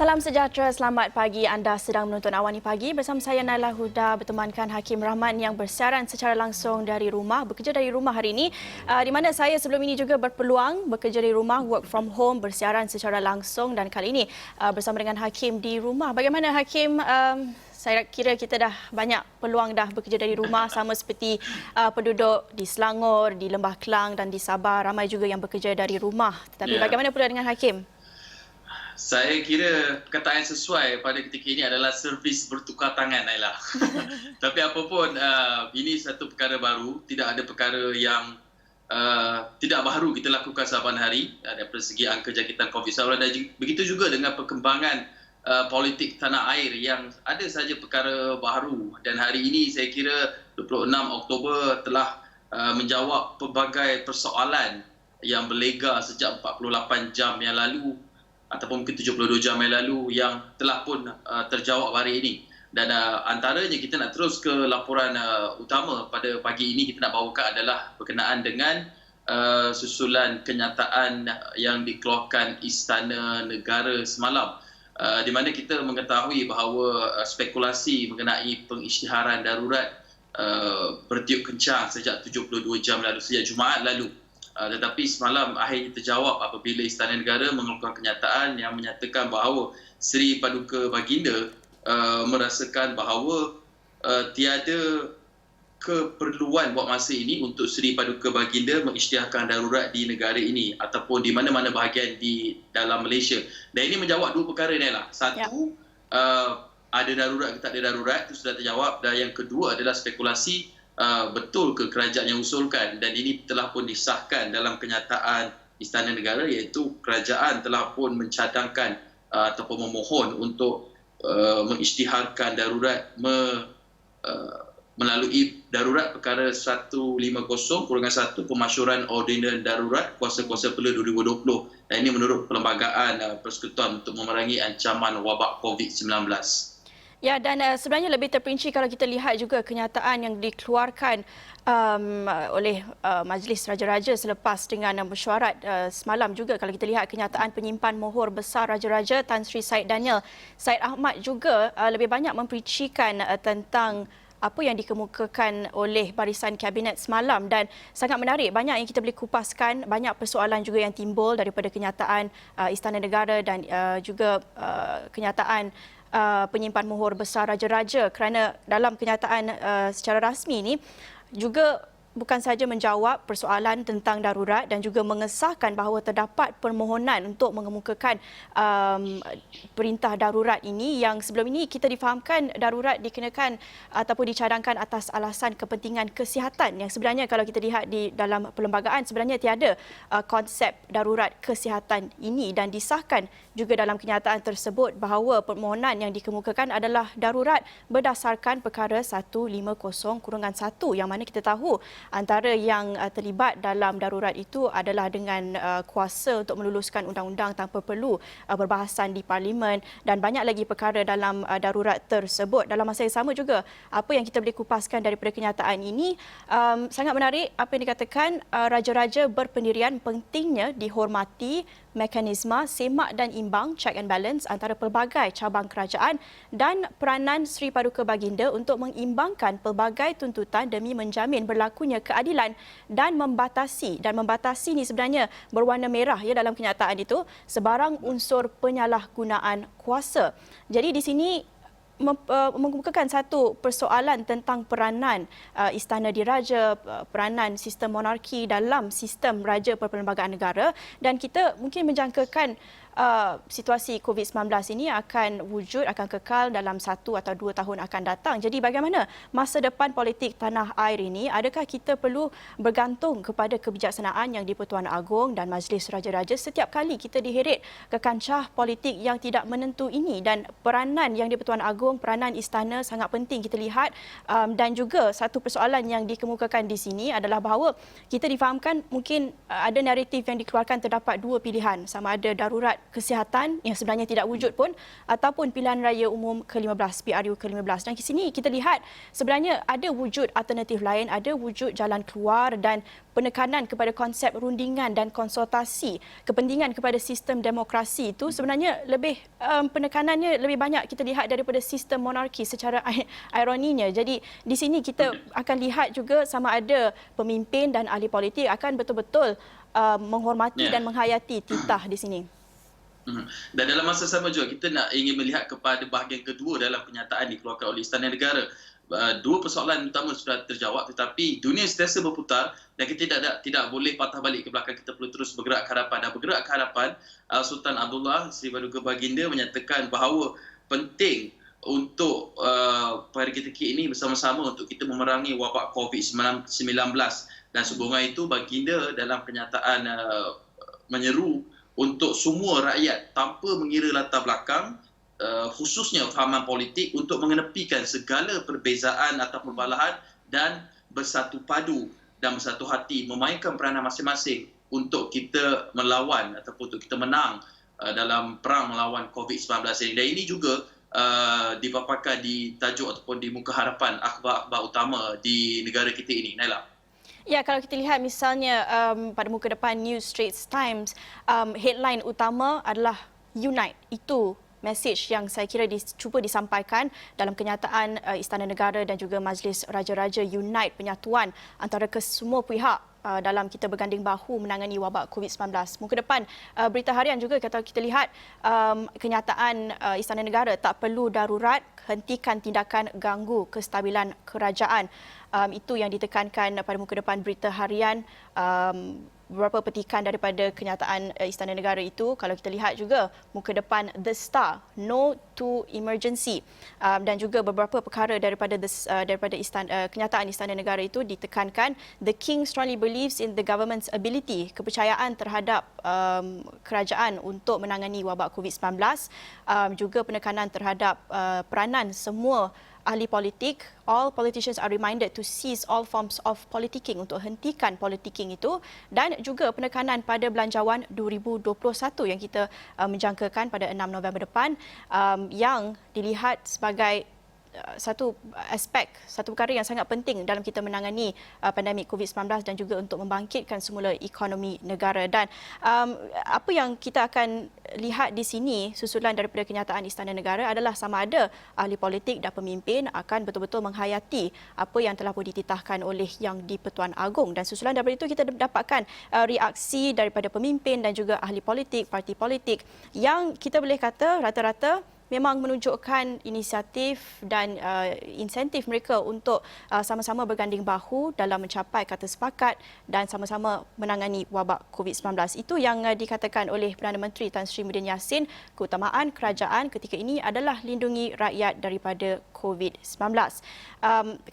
Salam sejahtera, selamat pagi. Anda sedang menonton Awani Pagi bersama saya Naila Huda bertemankan Hakim Rahman yang bersiaran secara langsung dari rumah, bekerja dari rumah hari ini. Di mana saya sebelum ini juga berpeluang bekerja dari rumah, work from home, bersiaran secara langsung dan kali ini bersama dengan Hakim di rumah. Bagaimana Hakim? Saya kira kita dah banyak peluang dah bekerja dari rumah sama seperti penduduk di Selangor, di Lembah Kelang dan di Sabah. Ramai juga yang bekerja dari rumah. Tetapi bagaimana pula dengan Hakim? Saya kira perkataan yang sesuai pada ketika ini adalah servis bertukar tangan, Naila. Tapi apapun, ini satu perkara baru. Tidak ada perkara yang tidak baru kita lakukan saban hari daripada segi angka jangkitan COVID-19. Dan begitu juga dengan perkembangan politik tanah air yang ada saja perkara baru. Dan hari ini saya kira 26 Oktober telah menjawab pelbagai persoalan yang berlega sejak 48 jam yang lalu ataupun mungkin 72 jam yang lalu yang telah pun terjawab hari ini. Dan antaranya kita nak terus ke laporan utama pada pagi ini kita nak bawakan adalah berkenaan dengan susulan kenyataan yang dikeluarkan Istana Negara semalam. Di mana kita mengetahui bahawa spekulasi mengenai pengisytiharan darurat bertiup kencang sejak 72 jam lalu, sejak Jumaat lalu. Tetapi semalam akhirnya terjawab apabila Istana Negara mengeluarkan kenyataan yang menyatakan bahawa Seri Paduka Baginda merasakan bahawa tiada keperluan buat masa ini untuk Seri Paduka Baginda mengisytiharkan darurat di negara ini ataupun di mana-mana bahagian di dalam Malaysia. Dan ini menjawab dua perkara ni lah. Satu, ada darurat ke tak ada darurat, itu sudah terjawab. Dan yang kedua adalah spekulasi betul ke kerajaan yang usulkan, dan ini telah pun disahkan dalam kenyataan Istana Negara, iaitu kerajaan telah pun mencadangkan ataupun memohon untuk mengisytiharkan darurat melalui darurat perkara 150/1 Pemasyuran Ordinan Darurat Kuasa-Kuasa Perlu 2020, dan ini menurut Perlembagaan Persekutuan untuk memerangi ancaman wabak COVID-19. Ya, dan sebenarnya lebih terperinci kalau kita lihat juga kenyataan yang dikeluarkan oleh Majlis Raja-Raja selepas dengan mesyuarat semalam juga. Kalau kita lihat kenyataan penyimpan mohor besar Raja-Raja Tan Sri Syed Daniel Syed Ahmad juga lebih banyak memperincikan tentang apa yang dikemukakan oleh barisan kabinet semalam, dan sangat menarik. Banyak yang kita boleh kupaskan, banyak persoalan juga yang timbul daripada kenyataan Istana Negara dan juga kenyataan penyimpan mohor besar Raja-Raja, kerana dalam kenyataan secara rasmi ini juga bukan sahaja menjawab persoalan tentang darurat dan juga mengesahkan bahawa terdapat permohonan untuk mengemukakan perintah darurat ini yang sebelum ini kita difahamkan darurat dikenakan ataupun dicadangkan atas alasan kepentingan kesihatan, yang sebenarnya kalau kita lihat di dalam perlembagaan sebenarnya tiada konsep darurat kesihatan ini, dan disahkan juga dalam kenyataan tersebut bahawa permohonan yang dikemukakan adalah darurat berdasarkan perkara 150/1 yang mana kita tahu antara yang terlibat dalam darurat itu adalah dengan kuasa untuk meluluskan undang-undang tanpa perlu perbahasan di Parlimen, dan banyak lagi perkara dalam darurat tersebut. Dalam masa yang sama juga, apa yang kita boleh kupaskan daripada kenyataan ini, sangat menarik apa yang dikatakan Raja-Raja berpendirian pentingnya dihormati mekanisme semak dan imbang check and balance antara pelbagai cabang kerajaan dan peranan Seri Paduka Baginda untuk mengimbangkan pelbagai tuntutan demi menjamin berlakunya keadilan dan membatasi ini sebenarnya berwarna merah ya dalam kenyataan itu sebarang unsur penyalahgunaan kuasa. Jadi di sini mengemukakan satu persoalan tentang peranan Istana Diraja, peranan sistem monarki dalam sistem Raja Perlembagaan Negara, dan kita mungkin menjangkakan situasi COVID-19 ini akan wujud, akan kekal dalam 1 atau 2 tahun akan datang. Jadi bagaimana masa depan politik tanah air ini? Adakah kita perlu bergantung kepada kebijaksanaan yang di-Pertuan Agong dan Majlis Raja-Raja setiap kali kita diheret ke kancah politik yang tidak menentu ini? Dan peranan yang di-Pertuan Agong, peranan istana sangat penting kita lihat, dan juga satu persoalan yang dikemukakan di sini adalah bahawa kita difahamkan mungkin ada naratif yang dikeluarkan terdapat dua pilihan, sama ada darurat kesihatan yang sebenarnya tidak wujud pun, ataupun pilihan raya umum ke-15, PRU ke-15. Dan di sini kita lihat sebenarnya ada wujud alternatif lain, ada wujud jalan keluar dan penekanan kepada konsep rundingan dan konsultasi kepentingan kepada sistem demokrasi itu sebenarnya lebih penekanannya lebih banyak kita lihat daripada sistem monarki secara ironinya. Jadi di sini kita akan lihat juga sama ada pemimpin dan ahli politik akan betul-betul menghormati dan menghayati titah di sini. Dan dalam masa sama juga kita ingin melihat kepada bahagian kedua dalam kenyataan dikeluarkan oleh Istana Negara. Dua persoalan utama sudah terjawab, tetapi dunia sentiasa berputar dan kita tidak boleh patah balik ke belakang. Kita perlu terus bergerak ke hadapan. Dan bergerak ke hadapan, Sultan Abdullah Sri Paduka Baginda menyatakan bahawa penting untuk pada ketika ini bersama-sama untuk kita memerangi wabak COVID-19. Dan sehubungan itu baginda dalam kenyataan menyeru untuk semua rakyat tanpa mengira latar belakang, khususnya fahaman politik, untuk mengenepikan segala perbezaan atau perbalahan dan bersatu padu dan bersatu hati memainkan peranan masing-masing untuk kita melawan ataupun untuk kita menang dalam perang melawan COVID-19 ini. Dan ini juga dipaparkan di tajuk ataupun di muka harapan akhbar-akhbar utama di negara kita ini. Naila. Ya, kalau kita lihat misalnya pada muka depan New Straits Times, headline utama adalah Unite. Itu mesej yang saya kira cuba disampaikan dalam kenyataan Istana Negara dan juga Majlis Raja-Raja, Unite, penyatuan antara kesemua pihak dalam kita berganding bahu menangani wabak COVID-19. Muka depan berita harian juga kalau kita lihat kenyataan Istana Negara, tak perlu darurat, hentikan tindakan ganggu kestabilan kerajaan. Itu yang ditekankan pada muka depan berita harian. Beberapa petikan daripada kenyataan Istana Negara itu, kalau kita lihat juga muka depan The Star, no to emergency, dan juga beberapa perkara daripada kenyataan Istana Negara itu ditekankan the King strongly believes in the government's ability, kepercayaan terhadap kerajaan untuk menangani wabak COVID-19, juga penekanan terhadap peranan semua ahli politik. All politicians are reminded to cease all forms of politicking, untuk hentikan politicking itu, dan juga penekanan pada belanjawan 2021 yang kita menjangkakan pada 6 November depan, yang dilihat sebagai satu aspek, satu perkara yang sangat penting dalam kita menangani pandemik COVID-19 dan juga untuk membangkitkan semula ekonomi negara. Dan apa yang kita akan lihat di sini susulan daripada kenyataan Istana Negara adalah sama ada ahli politik dan pemimpin akan betul-betul menghayati apa yang telah pun dititahkan oleh Yang di-Pertuan Agong. Dan susulan daripada itu kita dapatkan reaksi daripada pemimpin dan juga ahli politik, parti politik yang kita boleh kata rata-rata memang menunjukkan inisiatif dan insentif mereka untuk sama-sama berganding bahu dalam mencapai kata sepakat dan sama-sama menangani wabak COVID-19. Itu yang dikatakan oleh Perdana Menteri Tan Sri Muhyiddin Yassin, keutamaan kerajaan ketika ini adalah lindungi rakyat daripada COVID-19.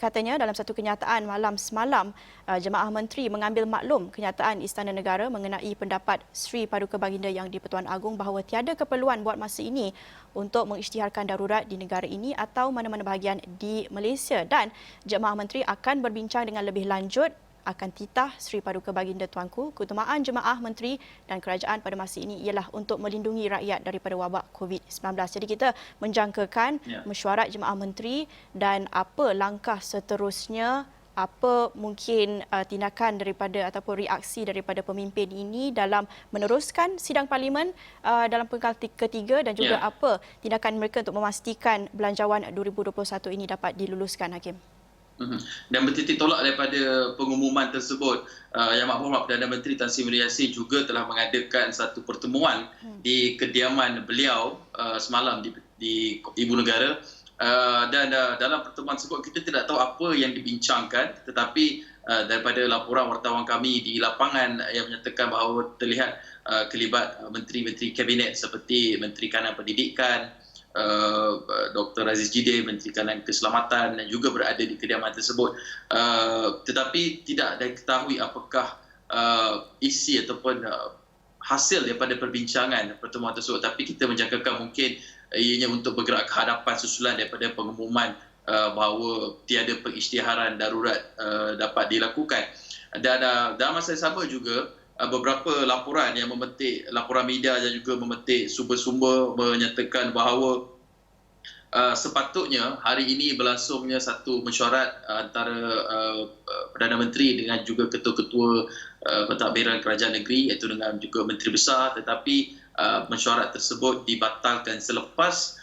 Katanya dalam satu kenyataan malam semalam, Jemaah Menteri mengambil maklum kenyataan Istana Negara mengenai pendapat Sri Paduka Baginda Yang di-Pertuan Agong bahawa tiada keperluan buat masa ini untuk mengisytiharkan darurat di negara ini atau mana-mana bahagian di Malaysia, dan Jemaah Menteri akan berbincang dengan lebih lanjut akan titah Sri Paduka Baginda Tuanku. Keutamaan Jemaah Menteri dan kerajaan pada masa ini ialah untuk melindungi rakyat daripada wabak COVID-19. Jadi kita menjangkakan mesyuarat Jemaah Menteri dan apa langkah seterusnya, apa mungkin tindakan daripada ataupun reaksi daripada pemimpin ini dalam meneruskan sidang parlimen dalam pengkal ketiga, dan juga apa tindakan mereka untuk memastikan belanjawan 2021 ini dapat diluluskan, Hakim. Dan bertitik tolak daripada pengumuman tersebut, Yang Berhormat Perdana Menteri Tan Sri Muhyiddin Yassin juga telah mengadakan satu pertemuan di kediaman beliau semalam di Ibu Negara. Dan dalam pertemuan tersebut kita tidak tahu apa yang dibincangkan, tetapi daripada laporan wartawan kami di lapangan yang menyatakan bahawa terlihat kelibat menteri-menteri kabinet seperti Menteri Kanan Pendidikan, Dr. Aziz Jidin, Menteri Kanan Keselamatan, dan juga berada di kediaman tersebut. Tetapi tidak diketahui apakah isi ataupun hasil daripada perbincangan pertemuan tersebut. Tapi kita menjangkakan mungkin ianya untuk bergerak ke hadapan susulan daripada pengumuman bahawa tiada pengisytiharan darurat dapat dilakukan. Dan dalam masa yang sama juga beberapa laporan yang memetik, laporan media dan juga memetik sumber-sumber menyatakan bahawa sepatutnya hari ini berlangsungnya satu mesyuarat antara Perdana Menteri dengan juga ketua-ketua pentadbiran kerajaan negeri, iaitu dengan juga Menteri Besar, tetapi mesyuarat tersebut dibatalkan selepas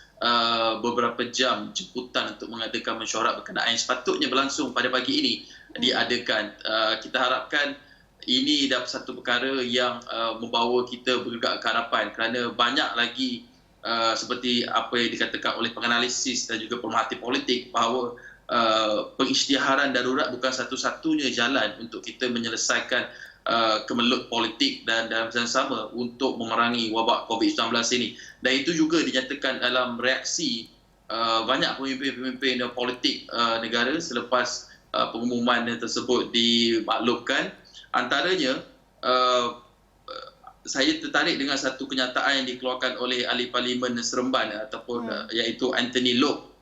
beberapa jam jemputan untuk mengadakan mesyuarat berkenaan yang sepatutnya berlangsung pada pagi ini diadakan. Kita harapkan ini dapat satu perkara yang membawa kita bergerak ke hadapan, kerana banyak lagi seperti apa yang dikatakan oleh penganalisis dan juga pemerhati politik bahawa pengisytiharan darurat bukan satu-satunya jalan untuk kita menyelesaikan kemelut politik dan dalam masa yang sama untuk memerangi wabak COVID-19 ini. Dan itu juga dinyatakan dalam reaksi banyak pemimpin-pemimpin politik negara selepas pengumuman tersebut dimaklumkan. Antaranya, saya tertarik dengan satu kenyataan yang dikeluarkan oleh ahli parlimen Seremban ataupun iaitu Anthony Loke,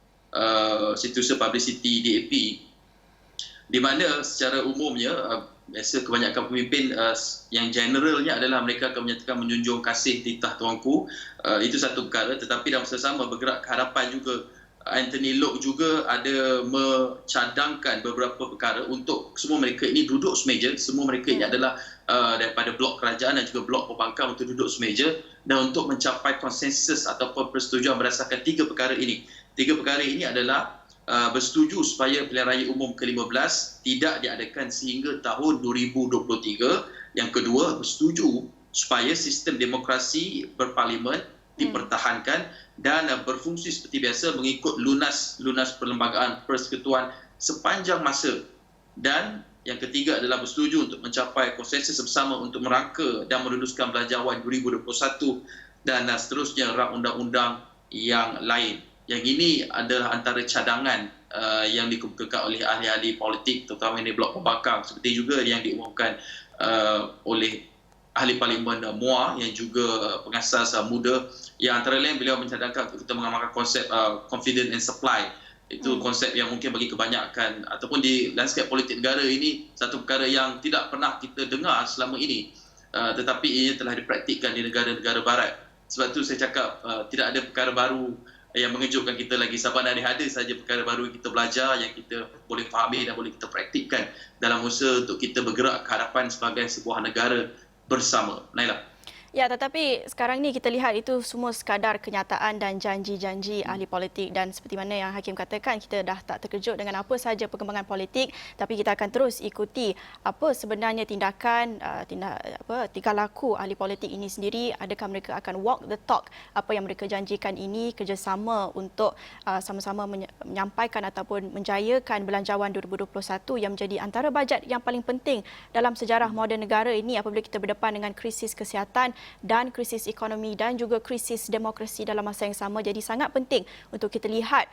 Setiausaha Publicity DAP, di mana secara umumnya biasa kebanyakan pemimpin yang generalnya adalah mereka akan menyatakan menjunjung kasih titah tuanku. Itu satu perkara, tetapi dalam masa sama bergerak ke hadapan juga Anthony Loke juga ada mencadangkan beberapa perkara untuk semua mereka ini duduk semeja. Semua mereka ini adalah daripada blok kerajaan dan juga blok pembangkang untuk duduk semeja dan untuk mencapai konsensus ataupun persetujuan berdasarkan tiga perkara ini. Tiga perkara ini adalah bersetuju supaya pilihan raya umum ke-15 tidak diadakan sehingga tahun 2023. Yang kedua, bersetuju supaya sistem demokrasi berparlimen dipertahankan dan berfungsi seperti biasa mengikut lunas perlembagaan persekutuan sepanjang masa. Dan yang ketiga adalah bersetuju untuk mencapai konsensus bersama untuk merangka dan meruluskan Belanjawan 2021 dan seterusnya rak undang-undang yang lain. Yang ini adalah antara cadangan yang dikemukakan oleh ahli-ahli politik, terutama di blok pembangkang, seperti juga yang diumumkan oleh ahli parlimen MUA yang juga pengasas muda, yang antara lain beliau mencadangkan untuk kita mengamalkan konsep confidence and supply. Itu konsep yang mungkin bagi kebanyakan ataupun di landscape politik negara ini satu perkara yang tidak pernah kita dengar selama ini, tetapi ia telah dipraktikkan di negara-negara barat. Sebab itu saya cakap tidak ada perkara baru yang mengejutkan kita lagi. Saban hari ada saja perkara baru yang kita belajar, yang kita boleh fahami dan boleh kita praktikkan dalam usaha untuk kita bergerak ke hadapan sebagai sebuah negara bersama. Naila. Ya, tetapi sekarang ni kita lihat itu semua sekadar kenyataan dan janji-janji ahli politik, dan seperti mana yang Hakim katakan, kita dah tak terkejut dengan apa sahaja perkembangan politik, tapi kita akan terus ikuti apa sebenarnya tindakan tingkah laku ahli politik ini sendiri. Adakah mereka akan walk the talk, apa yang mereka janjikan ini, kerjasama untuk sama-sama menyampaikan ataupun menjayakan Belanjawan 2021 yang menjadi antara bajet yang paling penting dalam sejarah moden negara ini apabila kita berdepan dengan krisis kesihatan dan krisis ekonomi dan juga krisis demokrasi dalam masa yang sama. Jadi sangat penting untuk kita lihat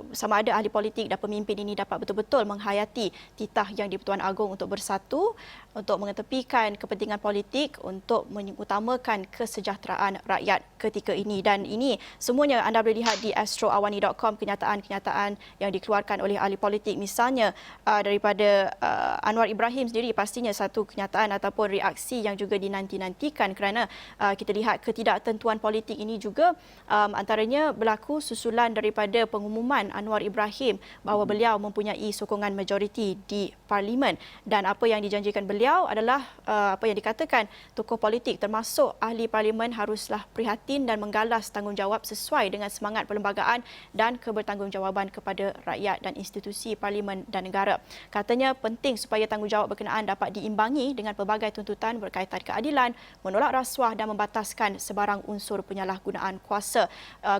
sama ada ahli politik dan pemimpin ini dapat betul-betul menghayati titah yang di-Pertuan Agong untuk bersatu, untuk mengetepikan kepentingan politik, untuk mengutamakan kesejahteraan rakyat ketika ini. Dan ini semuanya anda boleh lihat di astroawani.com, kenyataan-kenyataan yang dikeluarkan oleh ahli politik. Misalnya daripada Anwar Ibrahim sendiri, pastinya satu kenyataan ataupun reaksi yang juga dinanti-nantikan kerana kita lihat ketidaktentuan politik ini juga antaranya berlaku susulan daripada pengumuman Anwar Ibrahim bahawa beliau mempunyai sokongan majoriti di parlimen, dan apa yang dijanjikan beliau adalah apa yang dikatakan tokoh politik termasuk ahli parlimen haruslah prihatin dan menggalas tanggungjawab sesuai dengan semangat perlembagaan dan kebertanggungjawaban kepada rakyat dan institusi parlimen dan negara. Katanya penting supaya tanggungjawab berkenaan dapat diimbangi dengan pelbagai tuntutan berkaitan keadilan, menolak rasuah dan membataskan sebarang unsur penyalahgunaan kuasa.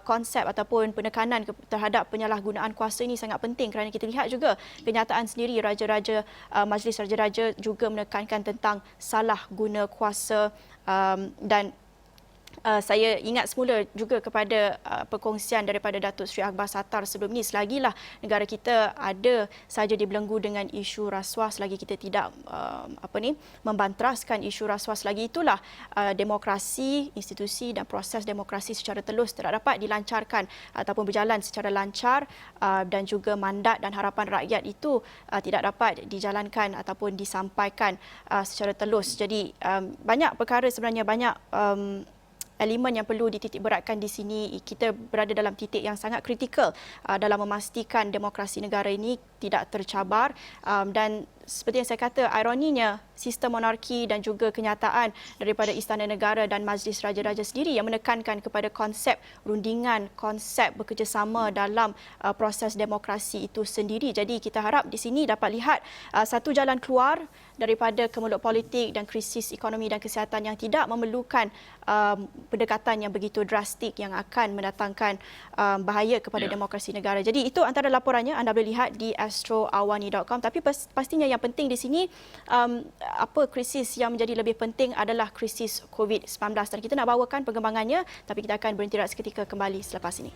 Konsep ataupun penekanan terhadap penyalahgunaan kuasa ini sangat penting kerana kita lihat juga kenyataan sendiri raja-raja, Majlis Raja-Raja juga menekankan tentang salah guna kuasa dan Saya ingat semula juga kepada perkongsian daripada Datuk Seri Akbar Sattar sebelum ini, selagilah negara kita ada saja dibelenggu dengan isu rasuah, selagi kita tidak membanteraskan isu rasuah, selagi itulah demokrasi, institusi dan proses demokrasi secara telus tidak dapat dilancarkan ataupun berjalan secara lancar, dan juga mandat dan harapan rakyat itu tidak dapat dijalankan ataupun disampaikan secara telus. Jadi banyak perkara sebenarnya, banyak elemen yang perlu dititik beratkan di sini. Kita berada dalam titik yang sangat kritikal dalam memastikan demokrasi negara ini tidak tercabar, dan seperti yang saya kata, ironinya sistem monarki dan juga kenyataan daripada Istana Negara dan Majlis Raja-Raja sendiri yang menekankan kepada konsep rundingan, konsep bekerjasama dalam proses demokrasi itu sendiri. Jadi kita harap di sini dapat lihat satu jalan keluar daripada kemelut politik dan krisis ekonomi dan kesihatan yang tidak memerlukan pendekatan yang begitu drastik yang akan mendatangkan bahaya kepada demokrasi negara. Jadi itu antara laporannya, anda boleh lihat di astroawani.com. Tapi pastinya yang penting di sini, apa krisis yang menjadi lebih penting adalah krisis COVID-19, dan kita nak bawakan perkembangannya, tapi kita akan berhenti seketika, kembali selepas ini.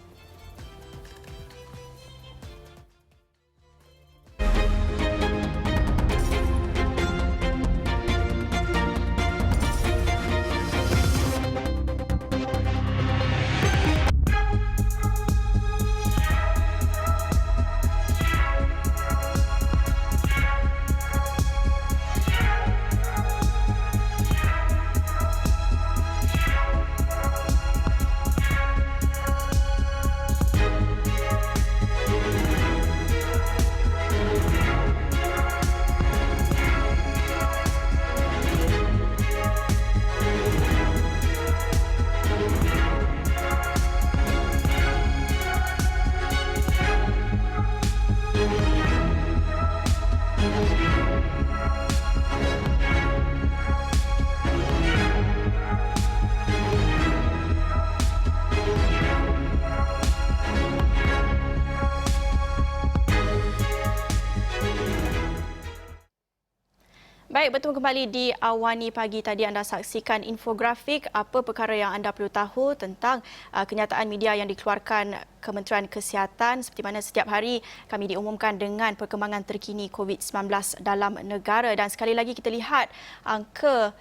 Baik, bertemu kembali di Awani Pagi. Tadi anda saksikan infografik apa perkara yang anda perlu tahu tentang kenyataan media yang dikeluarkan Kementerian Kesihatan, seperti mana setiap hari kami diumumkan dengan perkembangan terkini COVID-19 dalam negara. Dan sekali lagi kita lihat angka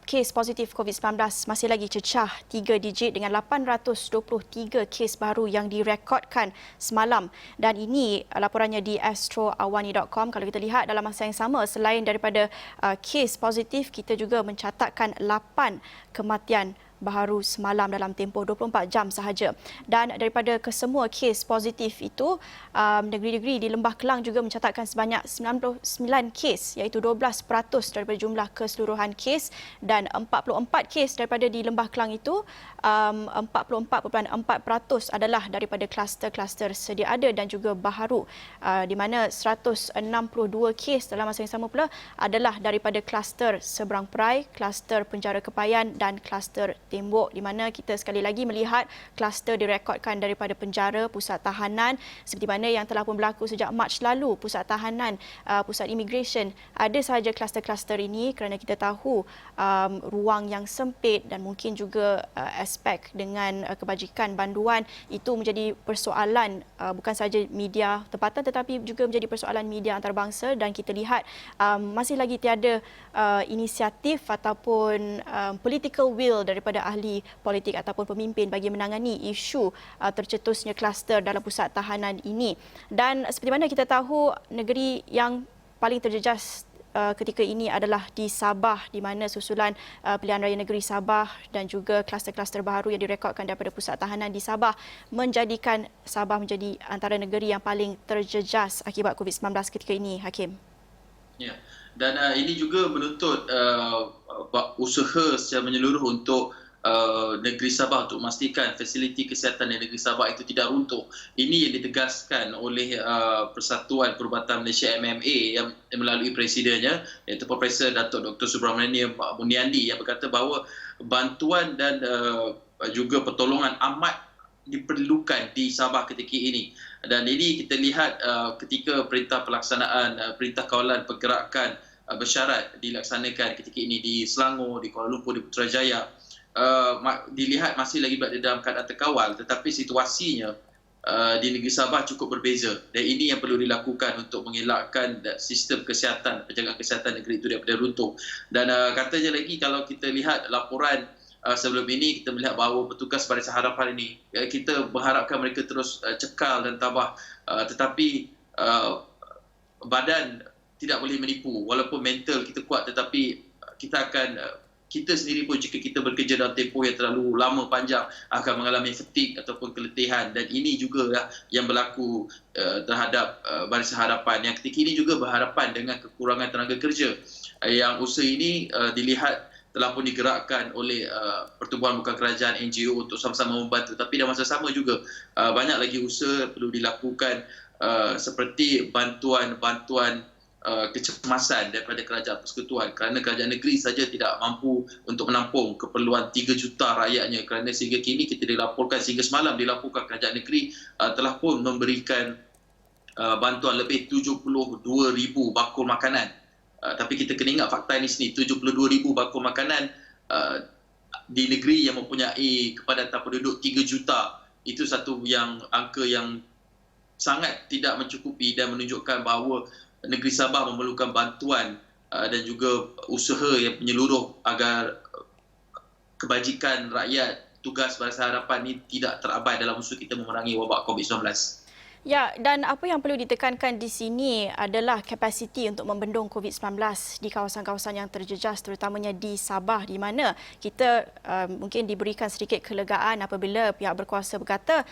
kes positif COVID-19 masih lagi cecah 3 digit dengan 823 kes baru yang direkodkan semalam. Dan ini laporannya di astroawani.com. Kalau kita lihat dalam masa yang sama, selain daripada kes positif, kita juga mencatatkan 8 kematian baru semalam dalam tempoh 24 jam sahaja. Dan daripada kesemua kes positif itu, negeri-negeri di Lembah Kelang juga mencatatkan sebanyak 99 kes, iaitu 12% daripada jumlah keseluruhan kes, dan 44 kes daripada di Lembah Kelang itu, 44.4% adalah daripada kluster-kluster sedia ada dan juga baharu, di mana 162 kes dalam masa yang sama pula adalah daripada kluster Seberang Perai, kluster Penjara Kepayan dan kluster Tembok, di mana kita sekali lagi melihat kluster direkodkan daripada penjara, pusat tahanan, seperti mana yang telah pun berlaku sejak Mac lalu, pusat tahanan, pusat imigresen. Ada sahaja kluster-kluster ini kerana kita tahu ruang yang sempit dan mungkin juga aspek dengan kebajikan banduan itu menjadi persoalan bukan sahaja media tempatan tetapi juga menjadi persoalan media antarabangsa. Dan kita lihat masih lagi tiada inisiatif ataupun political will daripada ahli politik ataupun pemimpin bagi menangani isu tercetusnya kluster dalam pusat tahanan ini. Dan seperti mana kita tahu, negeri yang paling terjejas ketika ini adalah di Sabah, di mana susulan pilihan raya negeri Sabah dan juga kluster-kluster baharu yang direkodkan daripada pusat tahanan di Sabah menjadikan Sabah menjadi antara negeri yang paling terjejas akibat COVID-19 ketika ini, Hakim. Ya, dan ini juga menuntut usaha secara menyeluruh untuk negeri Sabah untuk memastikan fasiliti kesihatan di negeri Sabah itu tidak runtuh. Ini yang ditegaskan oleh Persatuan Perubatan Malaysia MMA yang melalui presidennya, iaitu Profesor Datuk Dr. Subramaniam Muniandi, yang berkata bahawa bantuan dan juga pertolongan amat diperlukan di Sabah ketika ini. Dan ini kita lihat ketika perintah pelaksanaan perintah kawalan pergerakan bersyarat dilaksanakan ketika ini di Selangor, di Kuala Lumpur, di Putrajaya. dilihat masih lagi berada dalam keadaan terkawal, tetapi situasinya di negeri Sabah cukup berbeza, dan ini yang perlu dilakukan untuk mengelakkan sistem kesihatan, penjagaan kesihatan negeri itu daripada runtuh. Dan katanya lagi, kalau kita lihat laporan sebelum ini, kita melihat bahawa petugas Barisan Harapan ini, kita berharapkan mereka terus cekal dan tabah, tetapi badan tidak boleh menipu. Walaupun mental kita kuat, tetapi kita sendiri pun jika kita bekerja dalam tempoh yang terlalu lama panjang akan mengalami fatigue ataupun keletihan, dan ini juga yang berlaku terhadap Barisan Harapan yang ketika ini juga berhadapan dengan kekurangan tenaga kerja, yang usaha ini dilihat telah pun digerakkan oleh Pertubuhan Bukan Kerajaan NGO untuk sama-sama membantu, tapi dalam masa sama juga banyak lagi usaha perlu dilakukan, seperti bantuan kecemasan daripada Kerajaan Persekutuan, kerana kerajaan negeri saja tidak mampu untuk menampung keperluan 3 juta rakyatnya, kerana sehingga kini kita dilaporkan, sehingga semalam dilaporkan kerajaan negeri telah pun memberikan bantuan lebih 72,000 bakul makanan. Tapi kita kena ingat fakta ini sendiri, 72,000 bakul makanan di negeri yang mempunyai kepadatan penduduk 3 juta. Itu satu angka yang sangat tidak mencukupi dan menunjukkan bahawa negeri Sabah memerlukan bantuan dan juga usaha yang menyeluruh agar kebajikan rakyat, tugas Barisan Harapan ini tidak terabai dalam usaha kita memerangi wabak COVID-19. Ya, dan apa yang perlu ditekankan di sini adalah kapasiti untuk membendung COVID-19 di kawasan-kawasan yang terjejas, terutamanya di Sabah, di mana kita mungkin diberikan sedikit kelegaan apabila pihak berkuasa berkata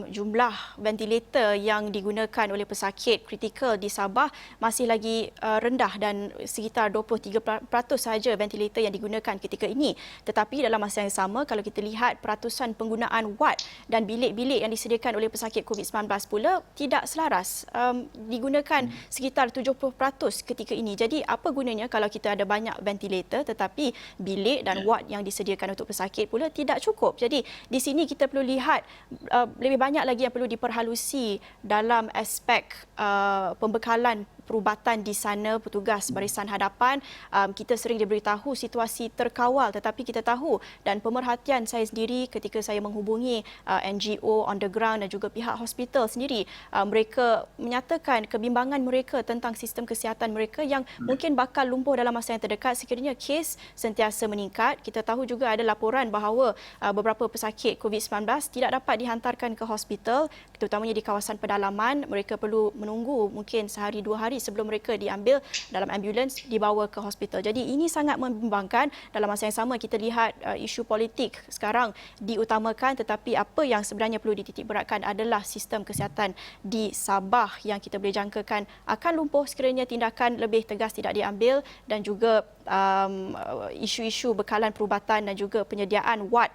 jumlah ventilator yang digunakan oleh pesakit kritikal di Sabah masih lagi rendah dan sekitar 23% sahaja ventilator yang digunakan ketika ini. Tetapi dalam masa yang sama, kalau kita lihat peratusan penggunaan wad dan bilik-bilik yang disediakan oleh pesakit COVID-19 pula tidak selaras, digunakan sekitar 70% ketika ini. Jadi apa gunanya kalau kita ada banyak ventilator tetapi bilik dan wad yang disediakan untuk pesakit pula tidak cukup. Jadi di sini kita perlu lihat lebih banyak lagi yang perlu diperhalusi dalam aspek pembekalan perubatan di sana, petugas Barisan Hadapan. Kita sering diberitahu situasi terkawal, tetapi kita tahu dan pemerhatian saya sendiri ketika saya menghubungi NGO on the ground dan juga pihak hospital sendiri, mereka menyatakan kebimbangan mereka tentang sistem kesihatan mereka yang mungkin bakal lumpuh dalam masa yang terdekat sekiranya kes sentiasa meningkat. Kita tahu juga ada laporan bahawa beberapa pesakit COVID-19 tidak dapat dihantarkan ke hospital, terutamanya di kawasan pedalaman. Mereka perlu menunggu mungkin sehari 2 hari sebelum mereka diambil dalam ambulans dibawa ke hospital. Jadi ini sangat membimbangkan. Dalam masa yang sama kita lihat isu politik sekarang diutamakan, tetapi apa yang sebenarnya perlu dititikberatkan adalah sistem kesihatan di Sabah yang kita boleh jangkakan akan lumpuh sekiranya tindakan lebih tegas tidak diambil, dan juga isu-isu bekalan perubatan dan juga penyediaan wad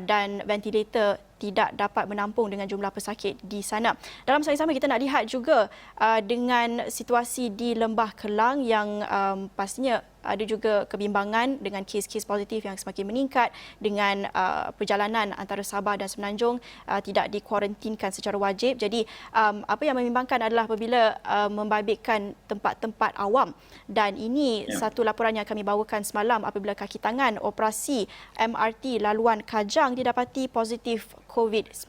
dan ventilator tidak dapat menampung dengan jumlah pesakit di sana. Dalam masa yang sama kita nak lihat juga dengan situasi di Lembah Kelang yang pastinya ada juga kebimbangan dengan kes-kes positif yang semakin meningkat, dengan perjalanan antara Sabah dan Semenanjung tidak dikuarantinkan secara wajib. Jadi apa yang membimbangkan adalah apabila membabitkan tempat-tempat awam, dan ini satu laporan yang kami bawakan semalam apabila kaki tangan operasi MRT laluan Kajang didapati positif COVID-19.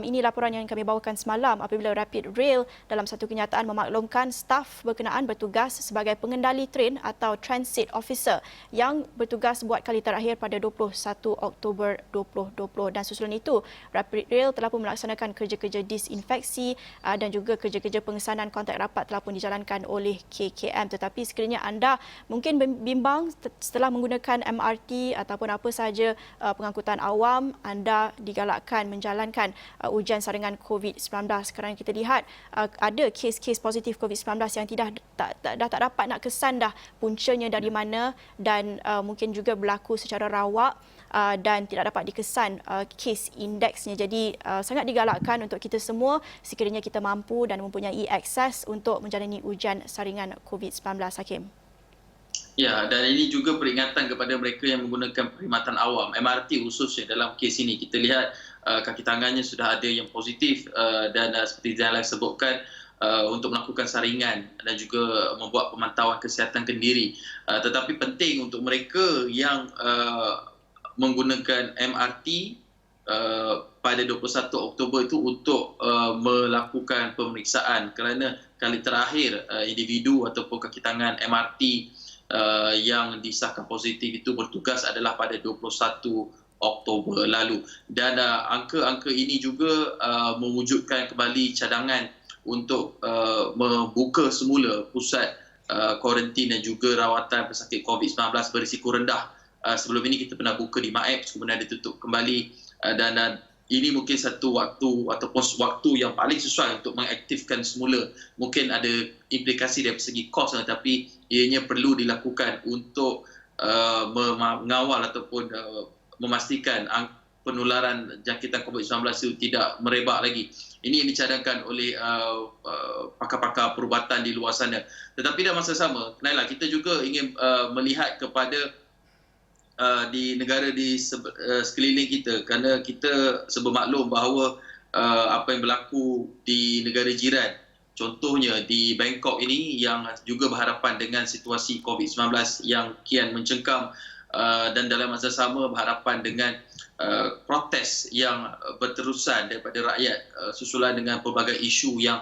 Ini laporan yang kami bawakan semalam apabila Rapid Rail dalam satu kenyataan memaklumkan staf berkenaan bertugas sebagai pengendali train atau transit officer yang bertugas buat kali terakhir pada 21 Oktober 2020, dan susulan itu Rapid Rail telah pun melaksanakan kerja-kerja disinfeksi dan juga kerja-kerja pengesanan kontak rapat telah pun dijalankan oleh KKM. Tetapi sekiranya anda mungkin bimbang setelah menggunakan MRT ataupun apa sahaja pengangkutan awam, anda digalakkan menjalankan ujian saringan COVID-19 kerana kita lihat ada kes-kes positif COVID-19 yang dah tak dapat nak kesan dah puncanya dari mana, dan mungkin juga berlaku secara rawak dan tidak dapat dikesan kes indeksnya. Jadi sangat digalakkan untuk kita semua sekiranya kita mampu dan mempunyai akses untuk menjalani ujian saringan COVID-19, Hakim. Ya, dan ini juga peringatan kepada mereka yang menggunakan perkhidmatan awam, MRT khususnya dalam kes ini. Kita lihat kaki tangannya sudah ada yang positif dan seperti Zainal sebutkan, untuk melakukan saringan dan juga membuat pemantauan kesihatan kendiri. Tetapi penting untuk mereka yang menggunakan MRT pada 21 Oktober itu untuk melakukan pemeriksaan, kerana kali terakhir individu ataupun kaki tangan MRT yang disahkan positif itu bertugas adalah pada 21 Oktober lalu. Dan angka-angka ini juga mewujudkan kembali cadangan untuk membuka semula pusat kuarantin dan juga rawatan pesakit COVID-19 berisiko rendah. Sebelum ini kita pernah buka di Maep, kemudian ditutup kembali, dan ini mungkin satu waktu ataupun waktu yang paling sesuai untuk mengaktifkan semula. Mungkin ada implikasi dari segi kos, tetapi ianya perlu dilakukan untuk mengawal ataupun memastikan penularan jangkitan COVID-19 itu tidak merebak lagi. Ini yang dicadangkan oleh pakar-pakar perubatan di luar sana. Tetapi dalam masa sama, Naila, kita juga ingin melihat kepada di negara di sekeliling kita, kerana kita bermaklum bahawa apa yang berlaku di negara jiran, contohnya di Bangkok ini yang juga berhadapan dengan situasi COVID-19 yang kian mencengkam, dan dalam masa sama berhadapan dengan protes yang berterusan daripada rakyat susulan dengan pelbagai isu yang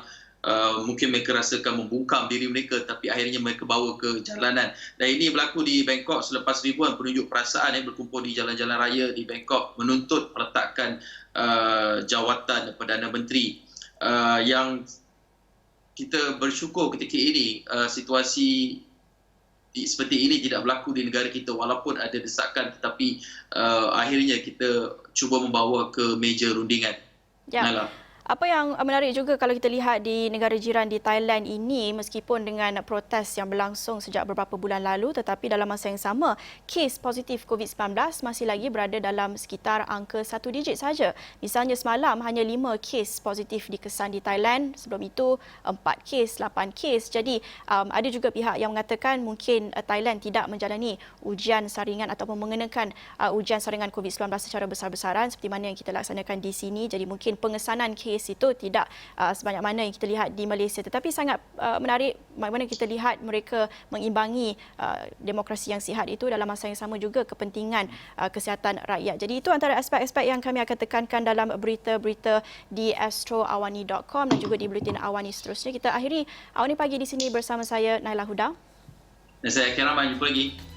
mungkin mereka rasakan membungkam diri mereka, tapi akhirnya mereka bawa ke jalanan. Dan ini berlaku di Bangkok selepas ribuan penunjuk perasaan yang berkumpul di jalan-jalan raya di Bangkok menuntut peletakan jawatan Perdana Menteri, yang kita bersyukur ketika ini situasi seperti ini tidak berlaku di negara kita, walaupun ada desakan, tetapi akhirnya kita cuba membawa ke meja rundingan. Ya. Nala. Apa yang menarik juga kalau kita lihat di negara jiran di Thailand ini, meskipun dengan protes yang berlangsung sejak beberapa bulan lalu, tetapi dalam masa yang sama, kes positif COVID-19 masih lagi berada dalam sekitar angka 1 digit saja. Misalnya semalam hanya 5 kes positif dikesan di Thailand, sebelum itu 4 kes, 8 kes. Jadi ada juga pihak yang mengatakan mungkin Thailand tidak menjalani ujian saringan ataupun mengenakan ujian saringan COVID-19 secara besar-besaran seperti mana yang kita laksanakan di sini. Jadi mungkin pengesanan kes itu tidak sebanyak mana yang kita lihat di Malaysia, tetapi sangat menarik bagaimana kita lihat mereka mengimbangi demokrasi yang sihat itu dalam masa yang sama juga kepentingan kesihatan rakyat. Jadi itu antara aspek-aspek yang kami akan tekankan dalam berita-berita di astroawani.com dan juga di Buletin Awani seterusnya. Kita akhiri Awani Pagi di sini bersama saya Naila Huda Dan saya Kiram, jumpa lagi.